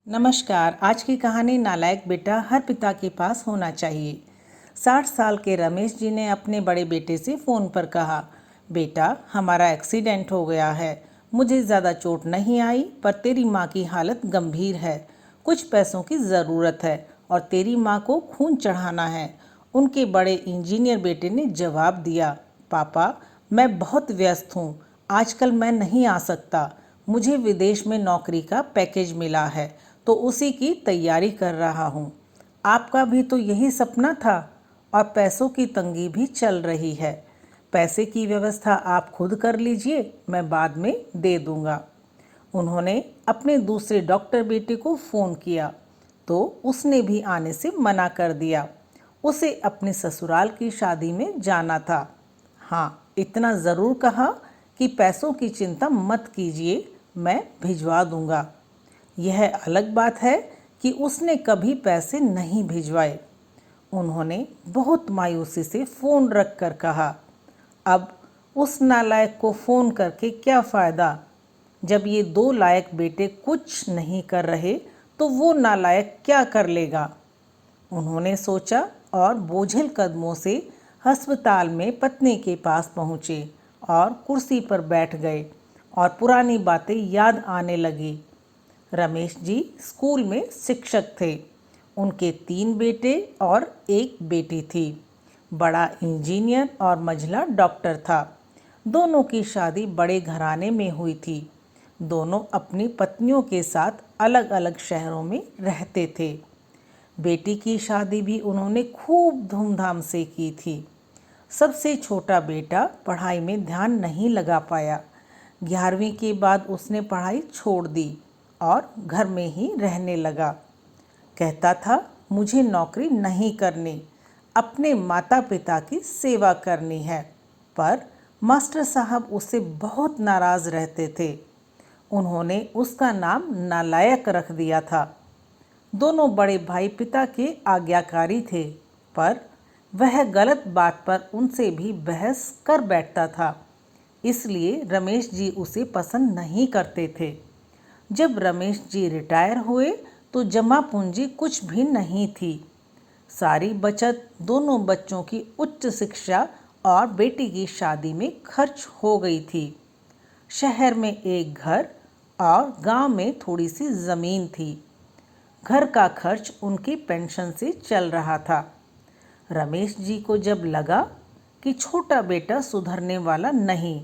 नमस्कार। आज की कहानी नालायक बेटा हर पिता के पास होना चाहिए। 60 साल के रमेश जी ने अपने बड़े बेटे से फ़ोन पर कहा, बेटा हमारा एक्सीडेंट हो गया है। मुझे ज़्यादा चोट नहीं आई, पर तेरी माँ की हालत गंभीर है। कुछ पैसों की ज़रूरत है और तेरी माँ को खून चढ़ाना है। उनके बड़े इंजीनियर बेटे ने जवाब दिया, पापा मैं बहुत व्यस्त हूँ, आजकल मैं नहीं आ सकता। मुझे विदेश में नौकरी का पैकेज मिला है तो उसी की तैयारी कर रहा हूँ। आपका भी तो यही सपना था और पैसों की तंगी भी चल रही है। पैसे की व्यवस्था आप खुद कर लीजिए, मैं बाद में दे दूँगा। उन्होंने अपने दूसरे डॉक्टर बेटे को फ़ोन किया तो उसने भी आने से मना कर दिया। उसे अपने ससुराल की शादी में जाना था। हाँ, इतना ज़रूर कहा कि पैसों की चिंता मत कीजिए, मैं भिजवा दूँगा। यह अलग बात है कि उसने कभी पैसे नहीं भिजवाए। उन्होंने बहुत मायूसी से फ़ोन रख कर कहा, अब उस नालायक को फ़ोन करके क्या फ़ायदा। जब ये दो लायक बेटे कुछ नहीं कर रहे तो वो नालायक क्या कर लेगा। उन्होंने सोचा और बोझिल कदमों से अस्पताल में पत्नी के पास पहुँचे और कुर्सी पर बैठ गए और पुरानी बातें याद आने लगी। रमेश जी स्कूल में शिक्षक थे। उनके 3 बेटे और एक बेटी थी। बड़ा इंजीनियर और मझला डॉक्टर था। दोनों की शादी बड़े घराने में हुई थी। दोनों अपनी पत्नियों के साथ अलग अलग शहरों में रहते थे। बेटी की शादी भी उन्होंने खूब धूमधाम से की थी। सबसे छोटा बेटा पढ़ाई में ध्यान नहीं लगा पाया। 11वीं के बाद उसने पढ़ाई छोड़ दी और घर में ही रहने लगा। कहता था, मुझे नौकरी नहीं करनी, अपने माता पिता की सेवा करनी है। पर मास्टर साहब उससे बहुत नाराज़ रहते थे। उन्होंने उसका नाम नालायक रख दिया था। दोनों बड़े भाई पिता के आज्ञाकारी थे, पर वह गलत बात पर उनसे भी बहस कर बैठता था। इसलिए रमेश जी उसे पसंद नहीं करते थे। जब रमेश जी रिटायर हुए तो जमा पूंजी कुछ भी नहीं थी। सारी बचत दोनों बच्चों की उच्च शिक्षा और बेटी की शादी में खर्च हो गई थी। शहर में एक घर और गांव में थोड़ी सी ज़मीन थी। घर का खर्च उनकी पेंशन से चल रहा था। रमेश जी को जब लगा कि छोटा बेटा सुधरने वाला नहीं,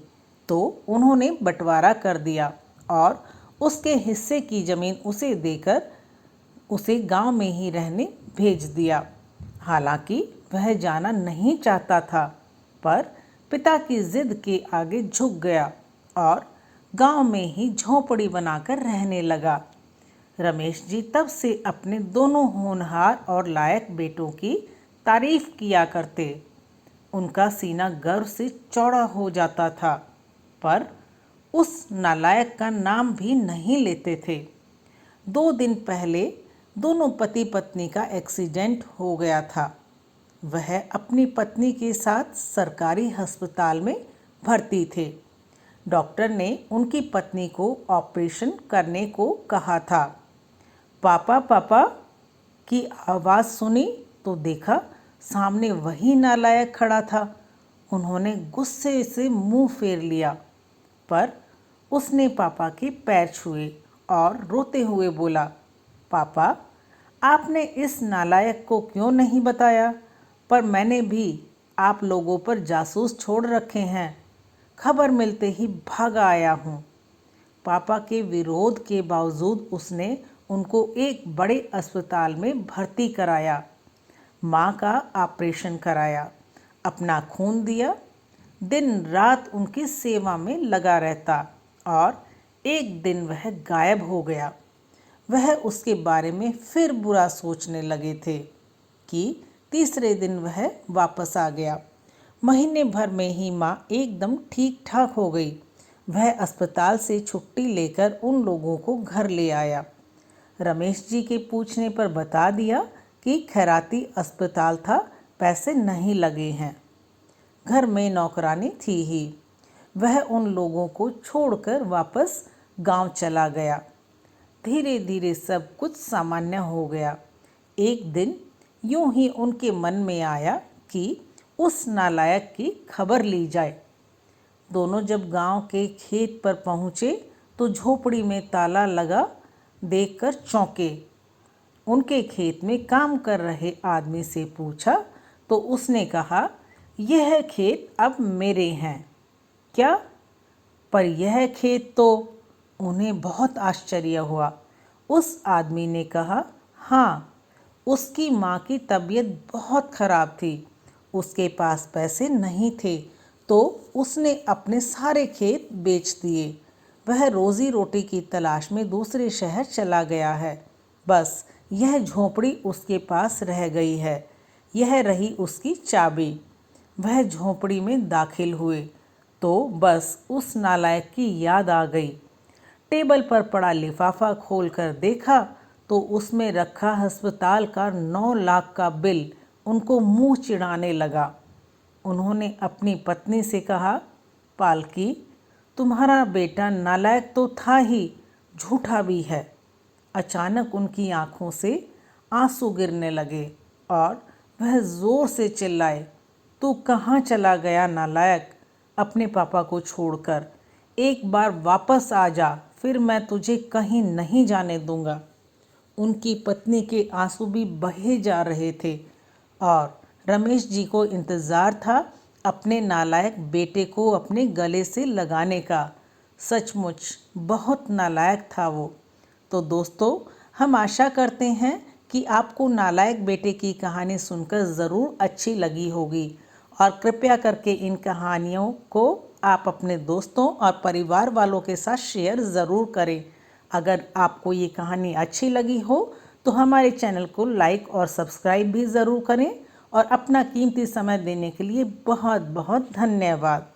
तो उन्होंने बंटवारा कर दिया और उसके हिस्से की ज़मीन उसे देकर उसे गांव में ही रहने भेज दिया। हालांकि वह जाना नहीं चाहता था, पर पिता की जिद के आगे झुक गया और गांव में ही झोंपड़ी बनाकर रहने लगा। रमेश जी तब से अपने दोनों होनहार और लायक बेटों की तारीफ किया करते। उनका सीना गर्व से चौड़ा हो जाता था, पर उस नालायक का नाम भी नहीं लेते थे। 2 दिन पहले दोनों पति पत्नी का एक्सीडेंट हो गया था। वह अपनी पत्नी के साथ सरकारी अस्पताल में भर्ती थे। डॉक्टर ने उनकी पत्नी को ऑपरेशन करने को कहा था। पापा पापा की आवाज़ सुनी तो देखा सामने वही नालायक खड़ा था। उन्होंने गुस्से से मुंह फेर लिया, पर उसने पापा के पैर छुए और रोते हुए बोला, पापा आपने इस नालायक को क्यों नहीं बताया, पर मैंने भी आप लोगों पर जासूस छोड़ रखे हैं। खबर मिलते ही भागा आया हूँ। पापा के विरोध के बावजूद उसने उनको एक बड़े अस्पताल में भर्ती कराया। माँ का ऑपरेशन कराया, अपना खून दिया, दिन रात उनकी सेवा में लगा रहता और एक दिन वह गायब हो गया। वह उसके बारे में फिर बुरा सोचने लगे थे कि तीसरे दिन वह वापस आ गया। महीने भर में ही माँ एकदम ठीक ठाक हो गई। वह अस्पताल से छुट्टी लेकर उन लोगों को घर ले आया। रमेश जी के पूछने पर बता दिया कि खैराती अस्पताल था, पैसे नहीं लगे हैं। घर में नौकरानी थी ही। वह उन लोगों को छोड़कर वापस गांव चला गया। धीरे धीरे सब कुछ सामान्य हो गया। एक दिन यूं ही उनके मन में आया कि उस नालायक की खबर ली जाए। दोनों जब गांव के खेत पर पहुँचे तो झोपड़ी में ताला लगा देखकर चौंके। उनके खेत में काम कर रहे आदमी से पूछा तो उसने कहा, यह खेत अब मेरे हैं। क्या? पर यह खेत तो। उन्हें बहुत आश्चर्य हुआ। उस आदमी ने कहा, हाँ, उसकी माँ की तबीयत बहुत खराब थी, उसके पास पैसे नहीं थे तो उसने अपने सारे खेत बेच दिए। वह रोजी रोटी की तलाश में दूसरे शहर चला गया है। बस यह झोंपड़ी उसके पास रह गई है। यह रही उसकी चाबी। वह झोंपड़ी में दाखिल हुए तो बस उस नालायक की याद आ गई। टेबल पर पड़ा लिफाफा खोलकर देखा तो उसमें रखा अस्पताल का 9 लाख का बिल उनको मुंह चिढ़ाने लगा। उन्होंने अपनी पत्नी से कहा, पालकी, तुम्हारा बेटा नालायक तो था ही, झूठा भी है। अचानक उनकी आंखों से आंसू गिरने लगे और वह जोर से चिल्लाए, तू कहाँ चला गया नालायक, अपने पापा को छोड़कर? एक बार वापस आ जा, फिर मैं तुझे कहीं नहीं जाने दूंगा। उनकी पत्नी के आंसू भी बहे जा रहे थे और रमेश जी को इंतज़ार था अपने नालायक बेटे को अपने गले से लगाने का। सचमुच बहुत नालायक था वो। तो दोस्तों, हम आशा करते हैं कि आपको नालायक बेटे की कहानी सुनकर ज़रूर अच्छी लगी होगी और कृपया करके इन कहानियों को आप अपने दोस्तों और परिवार वालों के साथ शेयर ज़रूर करें। अगर आपको ये कहानी अच्छी लगी हो तो हमारे चैनल को लाइक और सब्सक्राइब भी ज़रूर करें और अपना कीमती समय देने के लिए बहुत बहुत धन्यवाद।